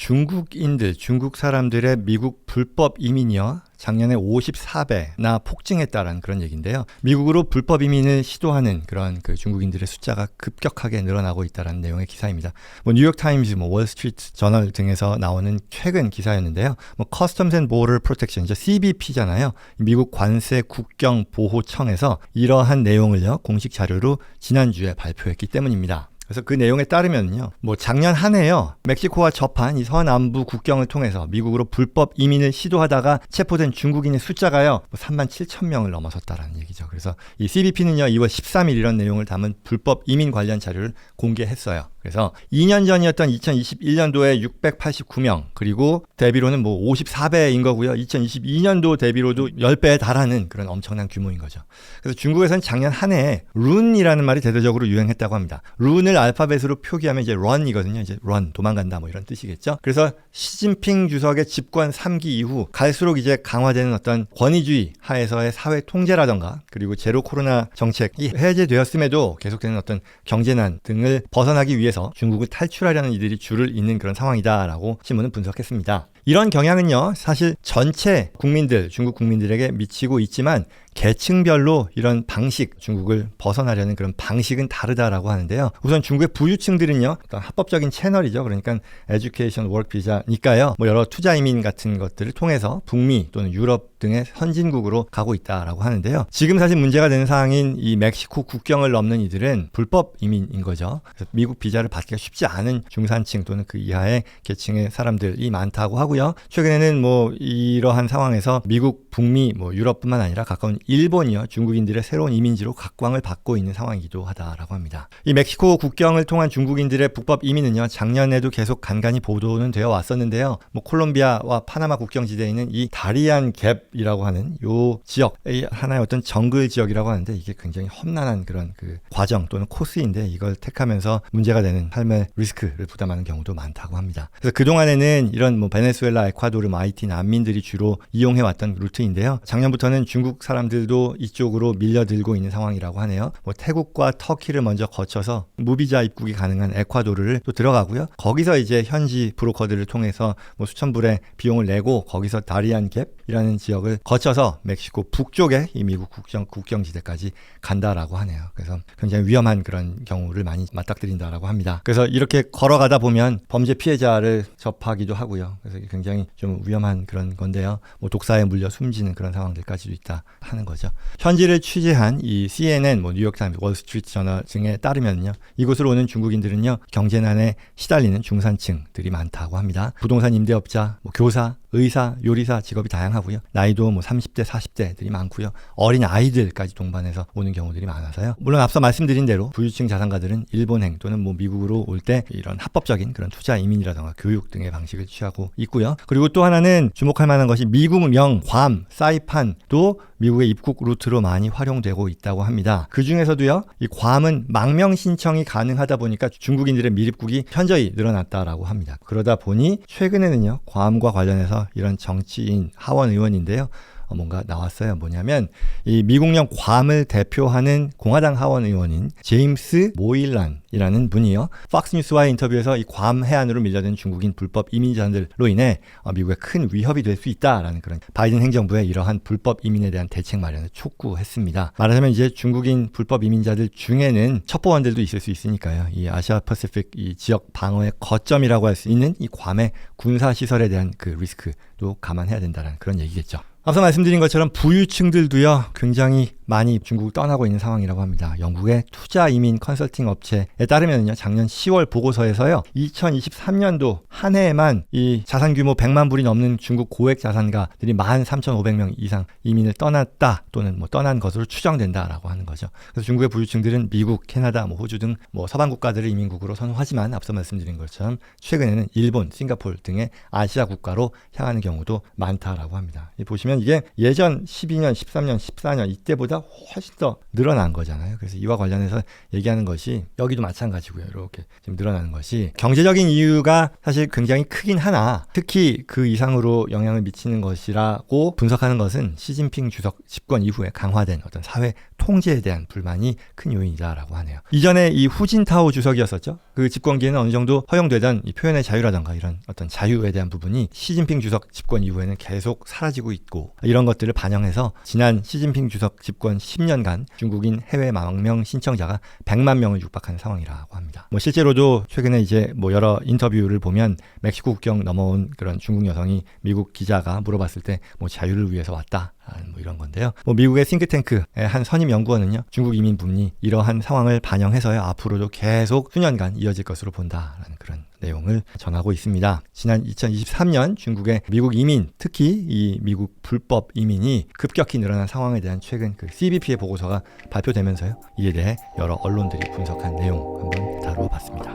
중국인들, 중국 사람들의 미국 불법 이민이요, 작년에 54배나 폭증했다라는 그런 얘기인데요. 미국으로 불법 이민을 시도하는 그런 그 중국인들의 숫자가 급격하게 늘어나고 있다는 내용의 기사입니다. 뉴욕 타임즈, 월스트리트 저널 등에서 나오는 최근 기사였는데요. Customs and Border Protection, CBP잖아요. 미국 관세 국경 보호청에서 이러한 내용을요, 공식 자료로 지난주에 발표했기 때문입니다. 그래서 그 내용에 따르면요, 작년 한 해요, 멕시코와 접한 이 서남부 국경을 통해서 미국으로 불법 이민을 시도하다가 체포된 중국인의 숫자가요, 37,000명을 넘어섰다라는 얘기죠. 그래서 이 CBP는요, 2월 13일 이런 내용을 담은 불법 이민 관련 자료를 공개했어요. 그래서 2년 전이었던 2021년도에 689명, 그리고 대비로는 54배인 거고요. 2022년도 대비로도 10배에 달하는 그런 엄청난 규모인 거죠. 그래서 중국에서는 작년 한 해에 룬이라는 말이 대대적으로 유행했다고 합니다. 룬을 알파벳으로 표기하면 이제 run이거든요. 이제 run, 도망간다 이런 뜻이겠죠. 그래서 시진핑 주석의 집권 3기 이후 갈수록 이제 강화되는 어떤 권위주의 하에서의 사회 통제라던가, 그리고 제로 코로나 정책이 해제되었음에도 계속되는 어떤 경제난 등을 벗어나기 위해서 중국을 탈출하려는 이들이 줄을 잇는 그런 상황이다라고 신문은 분석했습니다. 이런 경향은요, 사실 전체 국민들, 중국 국민들에게 미치고 있지만 계층별로 이런 방식, 중국을 벗어나려는 그런 방식은 다르다라고 하는데요. 우선 중국의 부유층들은요, 어떤 합법적인 채널이죠. 그러니까 에듀케이션 워크 비자니까요, 여러 투자 이민 같은 것들을 통해서 북미 또는 유럽 등의 선진국으로 가고 있다라고 하는데요. 지금 사실 문제가 되는 상황인 이 멕시코 국경을 넘는 이들은 불법 이민인 거죠. 그래서 미국 비자를 받기가 쉽지 않은 중산층 또는 그 이하의 계층의 사람들이 많다고 하고요. 최근에는 이러한 상황에서 미국, 북미, 유럽뿐만 아니라 가까운 일본이요, 중국인들의 새로운 이민지로 각광을 받고 있는 상황이기도 하다라고 합니다. 이 멕시코 국경을 통한 중국인들의 북법 이민은요, 작년에도 계속 간간히 보도는 되어 왔었는데요. 콜롬비아와 파나마 국경지대에 있는 이 다리안 갭이라고 하는 요 지역, 하나의 어떤 정글 지역이라고 하는데, 이게 굉장히 험난한 그런 그 과정 또는 코스인데, 이걸 택하면서 문제가 되는 삶의 리스크를 부담하는 경우도 많다고 합니다. 그래서 그동안에는 이런 베네수엘라, 에콰도르, 하이티 난민들이 주로 이용해왔던 루트인데요. 작년부터는 중국 사람들도 이쪽으로 밀려들고 있는 상황이라고 하네요. 태국과 터키를 먼저 거쳐서 무비자 입국이 가능한 에콰도르를 또 들어가고요. 거기서 이제 현지 브로커들을 통해서 수천 불의 비용을 내고 거기서 다리안 갭이라는 지역을 거쳐서 멕시코 북쪽에 이 미국 국경지대까지 간다라고 하네요. 그래서 굉장히 위험한 그런 경우를 많이 맞닥뜨린다라고 합니다. 그래서 이렇게 걸어가다 보면 범죄 피해자를 접하기도 하고요. 그래서 굉장히 좀 위험한 그런 건데요. 독사에 물려 숨지는 그런 상황들까지도 있다 하는 거죠. 현지를 취재한 이 CNN, 뉴욕타임즈, 월스트리트 저널 등에 따르면요, 이곳으로 오는 중국인들은요, 경제난에 시달리는 중산층들이 많다고 합니다. 부동산 임대업자, 교사, 의사, 요리사 직업이 다양하고요. 나이도 30대, 40대들이 많고요. 어린 아이들까지 동반해서 오는 경우들이 많아서요. 물론 앞서 말씀드린 대로 부유층 자산가들은 일본행 또는 미국으로 올 때 이런 합법적인 그런 투자 이민이라던가 교육 등의 방식을 취하고 있고요. 그리고 또 하나는 주목할 만한 것이 미국령 괌, 사이판도 미국의 입국 루트로 많이 활용되고 있다고 합니다. 그 중에서도요, 이 괌은 망명 신청이 가능하다 보니까 중국인들의 밀입국이 현저히 늘어났다라고 합니다. 그러다 보니 최근에는요, 괌과 관련해서 이런 정치인, 하원 의원인데요, 뭔가 나왔어요. 뭐냐면 이 미국령 괌을 대표하는 공화당 하원 의원인 제임스 모일란이라는 분이요, 팍스뉴스와의 인터뷰에서 이 괌 해안으로 밀려든 중국인 불법 이민자들로 인해 미국에 큰 위협이 될 수 있다라는 그런 바이든 행정부의 이러한 불법 이민에 대한 대책 마련을 촉구했습니다. 말하자면 이제 중국인 불법 이민자들 중에는 첩보원들도 있을 수 있으니까요, 이 아시아 퍼시픽 이 지역 방어의 거점이라고 할 수 있는 이 괌의 군사 시설에 대한 그 리스크도 감안해야 된다는 그런 얘기겠죠. 앞서 말씀드린 것처럼 부유층들도요, 굉장히 많이 중국을 떠나고 있는 상황이라고 합니다. 영국의 투자 이민 컨설팅 업체에 따르면요, 작년 10월 보고서에서요, 2023년도 한 해에만 이 자산 규모 100만 불이 넘는 중국 고액 자산가들이 13,500명 이상 이민을 떠났다 또는 떠난 것으로 추정된다라고 하는 거죠. 그래서 중국의 부유층들은 미국, 캐나다, 호주 등 서방 국가들을 이민국으로 선호하지만 앞서 말씀드린 것처럼 최근에는 일본, 싱가포르 등의 아시아 국가로 향하는 경우도 많다라고 합니다. 보시면 이게 예전 12년, 13년, 14년 이때보다 전보다 훨씬 더 늘어난 거잖아요. 그래서 이와 관련해서 얘기하는 것이 여기도 마찬가지고요. 이렇게 지금 늘어나는 것이 경제적인 이유가 사실 굉장히 크긴 하나 특히 그 이상으로 영향을 미치는 것이라고 분석하는 것은 시진핑 주석 집권 이후에 강화된 어떤 사회 통제에 대한 불만이 큰 요인이다라고 하네요. 이전에 이 후진타오 주석이었었죠. 그 집권기에는 어느 정도 허용되던 이 표현의 자유라던가 이런 어떤 자유에 대한 부분이 시진핑 주석 집권 이후에는 계속 사라지고 있고 이런 것들을 반영해서 지난 시진핑 주석 집권 10년간 중국인 해외 망명 신청자가 100만 명을 육박하는 상황이라고 합니다. 뭐 실제로도 최근에 이제 뭐 여러 인터뷰를 보면 멕시코 국경 넘어온 그런 중국 여성이 미국 기자가 물어봤을 때 뭐 자유를 위해서 왔다. 뭐 이런 건데요. 뭐 미국의 싱크탱크의 한 선임 연구원은요. 중국 이민 붐이 이러한 상황을 반영해서요. 앞으로도 계속 수년간 이어질 것으로 본다라는 그런 내용을 전하고 있습니다. 지난 2023년 중국의 미국 이민, 특히 이 미국 불법 이민이 급격히 늘어난 상황에 대한 최근 그 CBP의 보고서가 발표되면서요. 이에 대해 여러 언론들이 분석한 내용 한번 다루어 봤습니다.